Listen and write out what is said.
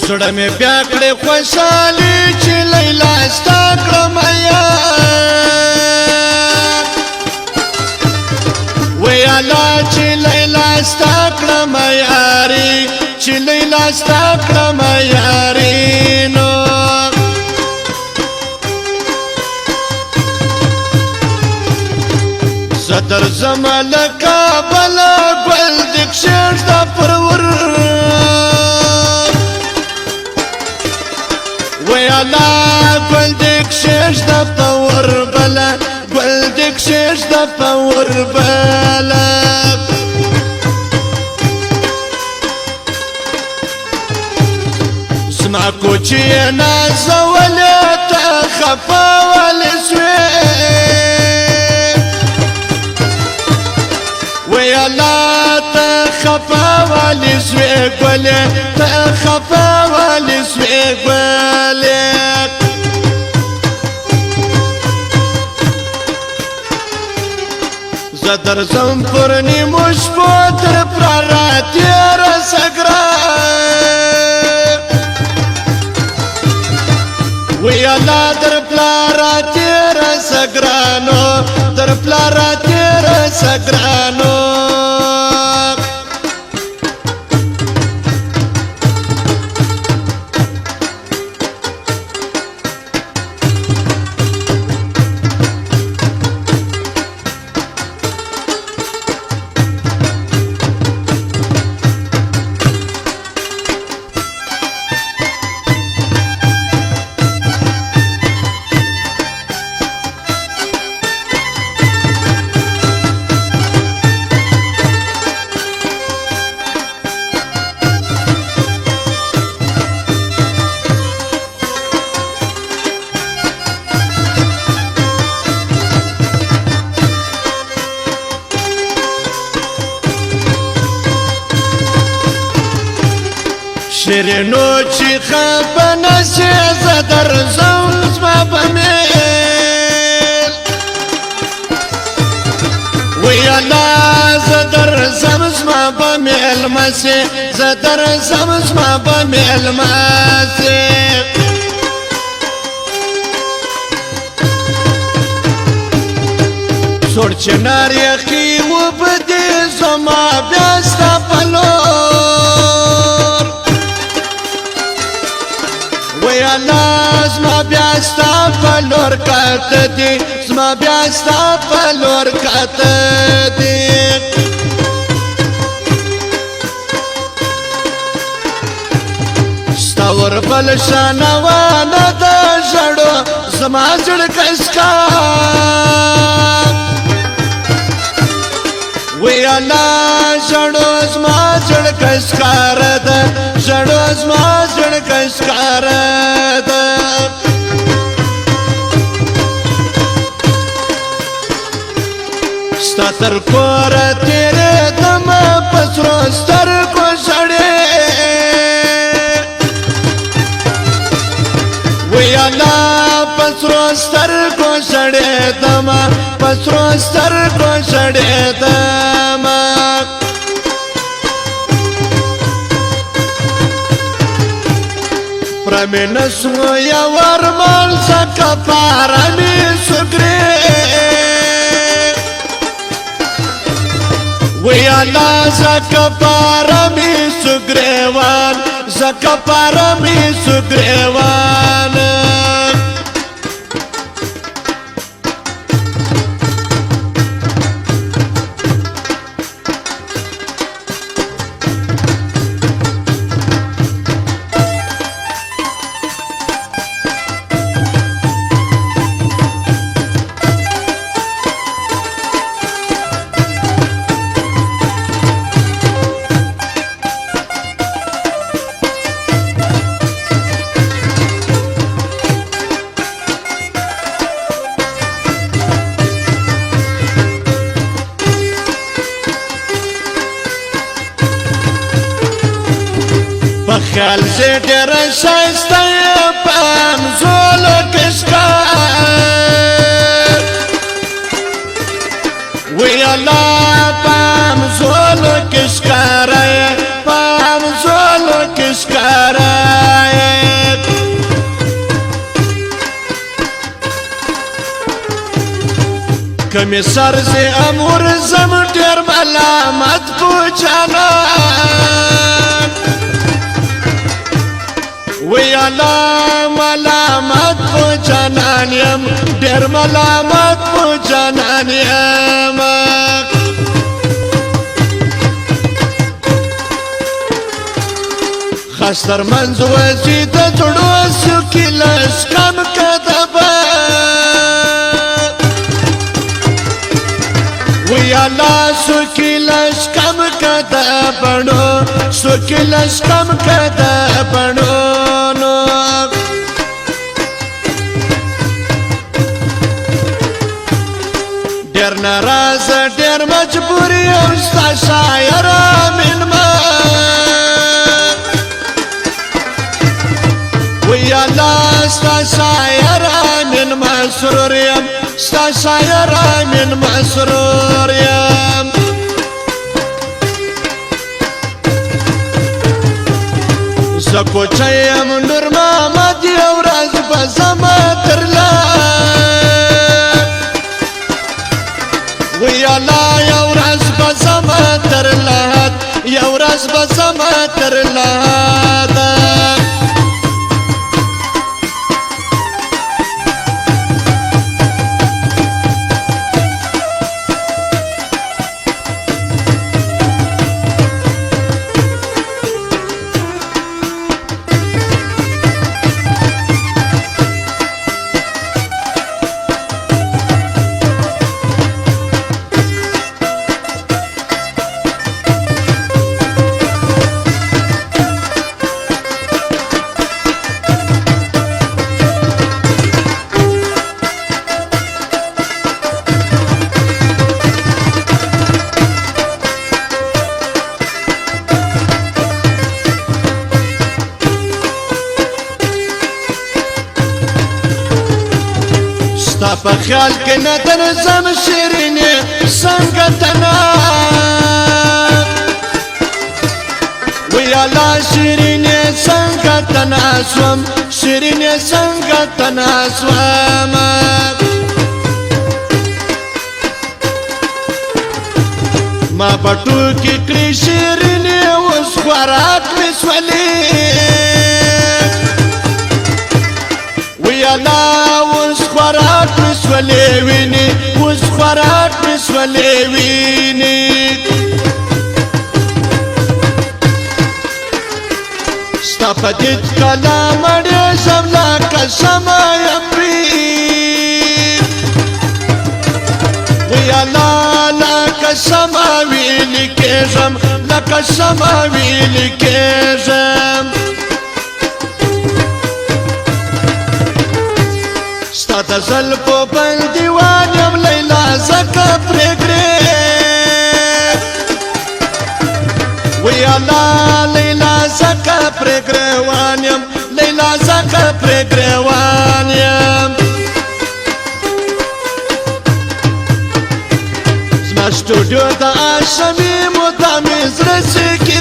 زړه مې بیا کړې خوشالي چې لیلا ستا کړم یار وی الله چې لیلا ستا کړم یاري چې لیلا ستا کړم یاري نو زدر زما لکه بلا ګل د کښېږ دا پرور وی الله ګل د کښېږ دا پور بلا ګل د کښېږ دا پور بلا زما کوچې نازولې ته خفه ولې سوې وی الله ته خفه ولې سوې ګلې ته خفه ولې سوې ګلې زه درځم پر نیمو شپو تر پلاره تېره سه ګران وی الله در پلاره تېره سه ګرانو در پلاره تېره سه ګرانو شیرینو چې خفه نشې زه درځم زما په میل وی الله زه درځم زما په میلمسې زه درځم زما په میلمسې سوړ چنار یخي وبدې زما بیا ستا په لور وی الله زما بیا ستا په لور کاته دي زما بیا ستا په لور کاته دي ستا وربل شانوانه د ژړو زما زړګی سکا وی الله ژړو زما زړګی ښکاره ده ژړو زما زړګی ښکاره ده ستا تر کوره تېرېدمه په سرو سترګو ژړې وی الله په سرو سترګو ژړېدمه په سرو سترګو ژړېدمه پرمې نسو یو ارمان څخه پاره مې سګرې وی الله څخه پاره مې سګرېوان څخه پاره مې سګرېوان خیال سے ډېر ښایسته یې په انځورو کې ښکار وی الله په انځورو کې ښکاره یې په انځورو کې ښکاره می سر زی امور زم ډیر ملامت پو جانان وی الله ملامت پو جانان یم ډیر ملامت پو جانان یم خستر منز وزی د جوړو سکی لس کم کدبا وی الله سکی لس کم کدبنو سکی لس کم کدبنو ډیر ناراض ډیر مجبور یم ستا شاعر امین ما وی الله ستا شاعر امین مسرور یم ستا شاعر امین مسرور یم زه کوچه یم نور محمد یو ورځ به زما تر لاد وی الله یو ورځ به زما تر لاد یو ورځ به زما تر لاد ستا په خیال کې نه درځم شیرینې څنګه تنا وی الله شیرینې څنګه تنا سوم شیرینې څنګه تنا سوم ما پټو کې کړې شیرینې اوس خوراک مې سولې وی الله اوس خوراک مې سولې ویني اوس خوراک مې سولې ویني ستا په دې کلام ډېر شم لکه شمع یم وی الله لکه شمع ویلې کېږم لکه شمع ویلې کېږم ستا د زلفو بل دیوان یم لیلا زکه پرېږدې وی الله لیلا زکه پرېږدوان یم لیلا زکه پرېږدوان یم زما سټوډیو د آشمي مدامې زړه چې کې